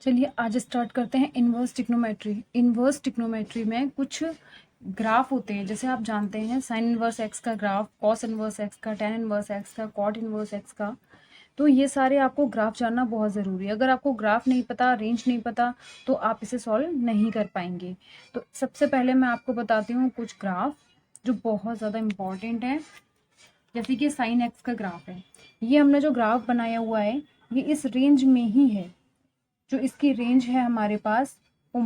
चलिए आज स्टार्ट करते हैं इन्वर्स ट्रिग्नोमेट्री। इन्वर्स ट्रिग्नोमेट्री में कुछ ग्राफ होते हैं, जैसे आप जानते हैं साइन इन्वर्स एक्स का ग्राफ, कॉस इन्वर्स एक्स का, टेन इन्वर्स एक्स का, कॉट इन्वर्स एक्स का। तो ये सारे आपको ग्राफ जानना बहुत ज़रूरी है। अगर आपको ग्राफ नहीं पता, रेंज नहीं पता, तो आप इसे सॉल्व नहीं कर पाएंगे। तो सबसे पहले मैं आपको बताती हूँ कुछ ग्राफ जो बहुत ज़्यादा इम्पॉर्टेंट है। जैसे कि साइन एक्स का ग्राफ है, ये हमने जो ग्राफ बनाया हुआ है ये इस रेंज में ही है। जो इसकी रेंज है हमारे पास वो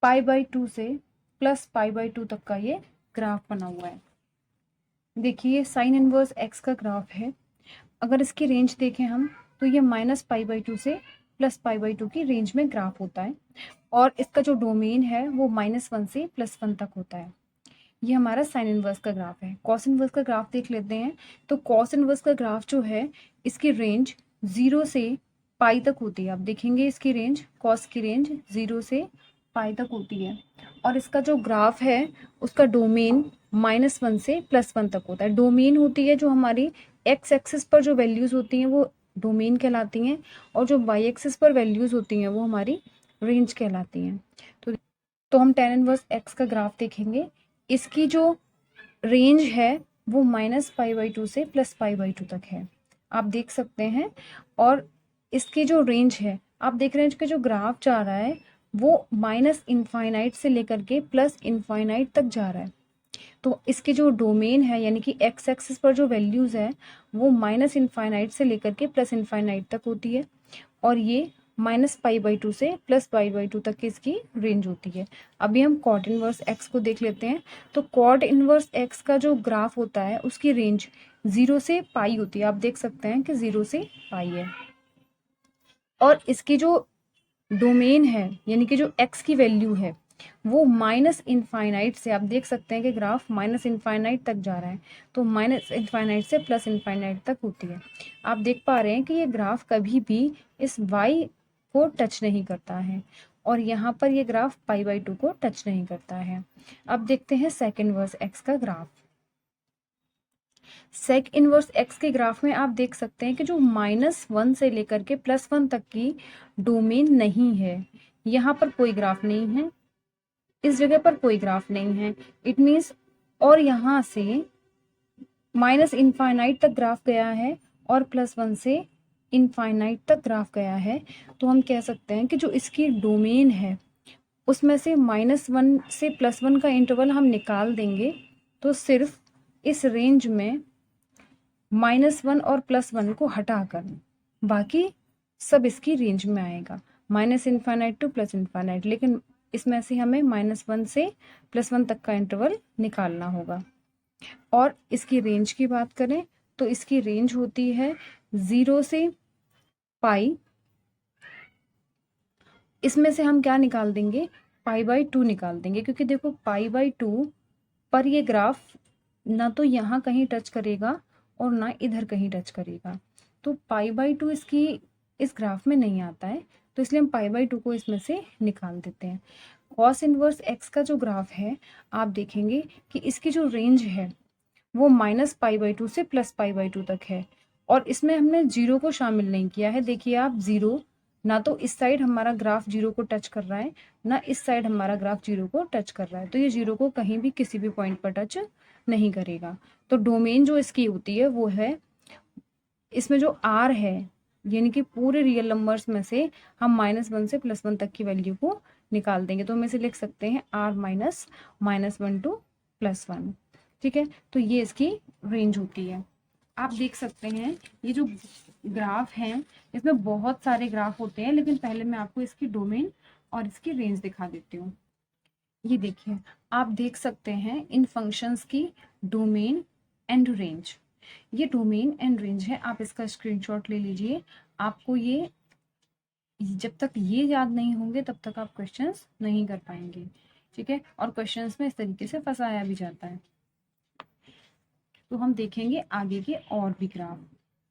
-π/2 से +π/2 तक का ये ग्राफ बना हुआ है। देखिए साइन इनवर्स एक्स का ग्राफ है। अगर इसकी रेंज देखें हम तो ये -π/2 से +π/2 की रेंज में ग्राफ होता है, और इसका जो डोमेन है वो -1 से +1 तक होता है। ये हमारा साइन इनवर्स का ग्राफ है। कॉस इनवर्स का ग्राफ देख लेते हैं। तो कॉस इनवर्स का ग्राफ जो है इसकी रेंज 0 से पाई तक होती है। आप देखेंगे इसकी रेंज, कॉस की रेंज 0 से पाई तक होती है, और इसका जो ग्राफ है उसका डोमेन -1 से +1 तक होता है। डोमेन होती है जो हमारी एक्स एक्सिस पर जो वैल्यूज होती हैं वो डोमेन कहलाती हैं, और जो वाई एक्सिस पर वैल्यूज होती हैं वो हमारी रेंज कहलाती हैं। तो हम टेन इनवर्स एक्स का ग्राफ देखेंगे। इसकी जो रेंज है वो -π/2 से +π/2 तक है, आप देख सकते हैं। और इसकी जो रेंज है, आप देख रहे हैं कि जो ग्राफ जा रहा है वो -इनफाइनाइट से लेकर के +इनफाइनाइट तक जा रहा है। तो इसके जो डोमेन है यानी कि एक्स एक्सिस पर जो वैल्यूज है वो -इनफाइनाइट से लेकर के +इनफाइनाइट तक होती है, और ये -π/2 से +π/2 तक की इसकी रेंज होती है। अभी हम कॉट इनवर्स एक्स को देख लेते हैं। तो कॉट इनवर्स एक्स का जो ग्राफ होता है उसकी रेंज 0 से पाई होती है। आप देख सकते हैं कि 0 से पाई है, और इसकी जो डोमेन है यानी कि जो एक्स की वैल्यू है वो -इनफाइनाइट से, आप देख सकते हैं कि ग्राफ -इनफाइनाइट तक जा रहा है, तो -इनफाइनाइट से +इनफाइनाइट तक होती है। आप देख पा रहे हैं कि ये ग्राफ कभी भी इस y को टच नहीं करता है, और यहाँ पर ये ग्राफ π/2 को टच नहीं करता है। अब देखते हैं सेक इनवर्स एक्स का ग्राफ। सेक इनवर्स एक्स के ग्राफ में आप देख सकते हैं कि जो -1 से लेकर के +1 तक की डोमेन नहीं है, यहाँ पर कोई ग्राफ नहीं है, इस जगह पर कोई ग्राफ नहीं है। इट मीन्स, और यहाँ से -इनफाइनाइट तक ग्राफ गया है और +1 से इनफाइनाइट तक ग्राफ गया है। तो हम कह सकते हैं कि जो इसकी डोमेन है उसमें से -1 से +1 का इंटरवल हम निकाल देंगे, तो सिर्फ इस रेंज में -1 और +1 को हटाकर बाकी सब इसकी रेंज में आएगा, -इनफाइनाइट टू +इनफाइनाइट। लेकिन इसमें से हमें -1 से +1 तक का इंटरवल निकालना होगा। और इसकी रेंज की बात करें तो इसकी रेंज होती है 0 से पाई। इसमें से हम क्या निकाल देंगे, π/2 निकाल देंगे, क्योंकि देखो π/2 पर ये ग्राफ ना तो यहाँ कहीं टच करेगा और ना इधर कहीं टच करेगा, तो π/2 इसकी इस ग्राफ में नहीं आता है, तो इसलिए हम π/2 को इसमें से निकाल देते हैं। कॉस इनवर्स एक्स का जो ग्राफ है आप देखेंगे कि इसकी जो रेंज है वो -π/2 से +π/2 तक है, और इसमें हमने 0 को शामिल नहीं किया है। देखिए आप 0, ना तो इस साइड हमारा ग्राफ 0 को टच कर रहा है, ना इस साइड हमारा ग्राफ 0 को टच कर रहा है, तो ये 0 को कहीं भी किसी भी पॉइंट पर टच नहीं करेगा। तो डोमेन जो इसकी होती है वो है, इसमें जो r है यानी कि पूरे रियल नंबर्स में से हम -1 से +1 तक की वैल्यू को निकाल देंगे, तो हम इसे लिख सकते हैं r -1 टू +1। ठीक है, तो ये इसकी रेंज होती है। आप देख सकते हैं ये जो ग्राफ है इसमें बहुत सारे ग्राफ होते हैं, लेकिन पहले मैं आपको इसकी डोमेन और इसकी रेंज दिखा देती हूँ। ये देखिए, आप देख सकते हैं इन फंक्शंस की डोमेन एंड रेंज। ये डोमेन एंड रेंज है, आप इसका स्क्रीनशॉट ले लीजिए। आपको ये जब तक ये याद नहीं होंगे तब तक आप क्वेश्चंस नहीं कर पाएंगे। ठीक है, और क्वेश्चंस में इस तरीके से फंसाया भी जाता है। तो हम देखेंगे आगे के और भी ग्राफ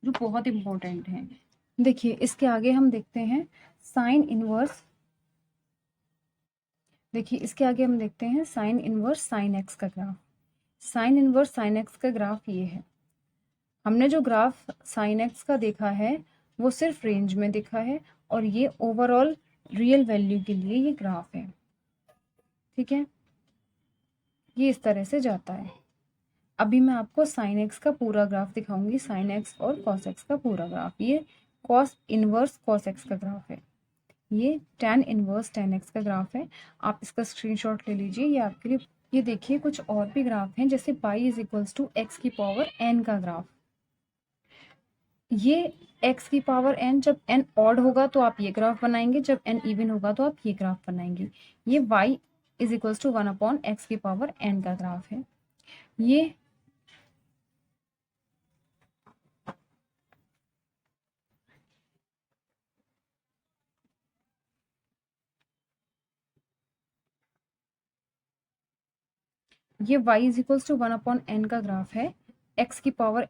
जो बहुत इंपॉर्टेंट हैं। देखिए इसके आगे हम देखते हैं साइन इनवर्स। देखिए इसके आगे हम देखते हैं साइन इनवर्स साइन एक्स का graph. Sine inverse sine x का ग्राफ ये है। हमने जो ग्राफ साइन एक्स का देखा है वो सिर्फ रेंज में दिखा है, और ये ओवरऑल रियल वैल्यू के लिए ये ग्राफ है। ठीक है, ये इस तरह से जाता है। अभी मैं आपको साइन एक्स का पूरा ग्राफ दिखाऊंगी, साइन एक्स और कॉस एक्स का पूरा ग्राफ। ये कॉस इनवर्स कॉस एक्स का ग्राफ है, ये tan इनवर्स tan एक्स का ग्राफ है। आप इसका स्क्रीनशॉट ले लीजिए, ये आपके लिए। ये देखिए कुछ और भी ग्राफ हैं, जैसे pi is equals to x की पावर एन का ग्राफ। ये एक्स की पावर एन, जब एन ऑड होगा तो आप ये ग्राफ बनाएंगे, जब एन इवन होगा तो आप ये ग्राफ बनाएंगे। ये Y is equals to 1/x की पावर एन का ग्राफ है। ये y is equals to 1/n का ग्राफ है। x की power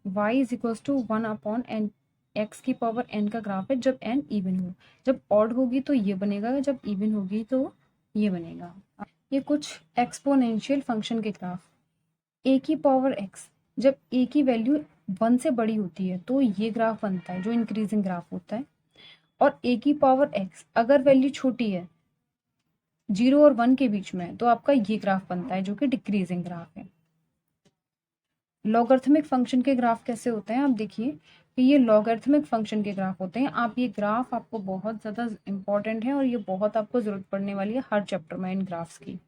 y is equals to 1/n, x की पावर n का ग्राफ है जब n इवन हो। जब ऑड होगी तो ये बनेगा, जब इवन होगी तो ये बनेगा। ये कुछ एक्सपोनेंशियल फंक्शन के ग्राफ। a की पावर x, जब a की वैल्यू 1 से बड़ी होती है तो ये ग्राफ बनता है, जो इंक्रीजिंग ग्राफ होता है। और a की पावर x अगर वैल्यू छोटी है, 0 और 1 के बीच में, तो आपका ये ग्राफ बनता है, जो कि डिक्रीजिंग ग्राफ है। लॉगरिथमिक फंक्शन के ग्राफ कैसे होते हैं, आप देखिए कि ये लॉगरिथमिक फंक्शन के ग्राफ होते हैं। आप ये ग्राफ आपको बहुत ज़्यादा इंपॉर्टेंट है, और ये बहुत आपको ज़रूरत पड़ने वाली है हर चैप्टर में इन ग्राफ्स की।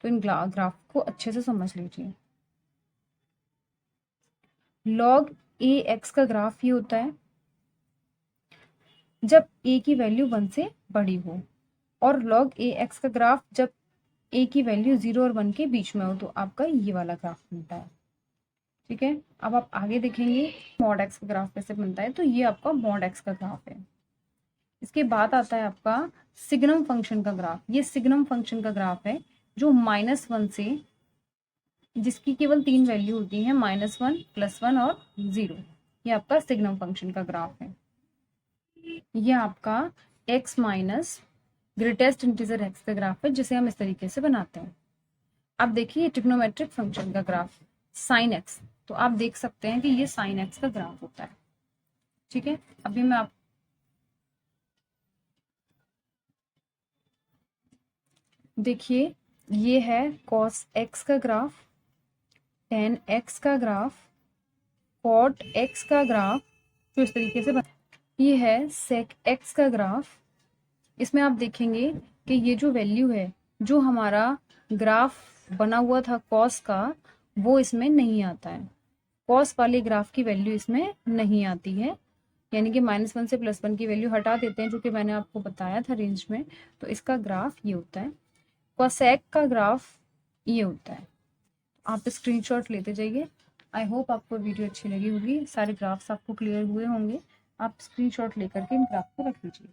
तो इन ग्राफ को अच्छे से समझ लीजिए। लॉग ए एक्स का ग्राफ ये होता है जब ए की वैल्यू 1 से बड़ी हो, और लॉग ए एक्स का ग्राफ जब ए की वैल्यू 0 और 1 के बीच में हो, तो आपका ये वाला ग्राफ बनता है। ठीक है, अब आप आगे देखेंगे मॉड एक्स का ग्राफ कैसे बनता है। तो ये आपका मॉड एक्स का ग्राफ है। इसके बाद आता है आपका सिग्नम फंक्शन का ग्राफ। ये सिग्नम फंक्शन का ग्राफ है जो -1 से, जिसकी केवल 3 वैल्यू होती हैं, -1, +1 और 0। ये आपका सिग्नम फंक्शन का ग्राफ है। ये आपका x minus greatest integer x का ग्राफ है, जिसे हम इस तरीके से बनाते हैं। अब देखिए ट्रिग्नोमेट्रिक फंक्शन का ग्राफ साइन एक्स, तो आप देख सकते हैं कि ये साइन एक्स का ग्राफ होता है। ठीक है, अभी मैं आप देखिए, ये है कॉस एक्स का ग्राफ, टेन एक्स का ग्राफ, कॉट एक्स का ग्राफ, तो इस तरीके से ये है सेक एक्स का ग्राफ। इसमें आप देखेंगे कि ये जो वैल्यू है, जो हमारा ग्राफ बना हुआ था कॉस का, वो इसमें नहीं आता है। कॉस वाले ग्राफ की वैल्यू इसमें नहीं आती है, यानी कि -1 से +1 की वैल्यू हटा देते हैं, जो कि मैंने आपको बताया था रेंज में। तो इसका ग्राफ ये होता है। कॉसेक का ग्राफ ये होता है। आप स्क्रीनशॉट लेते जाइए। आई होप आपको वीडियो अच्छी लगी होगी, सारे ग्राफ्स आपको क्लियर हुए होंगे। आप स्क्रीनशॉट लेकर के इन ग्राफ को रख लीजिए।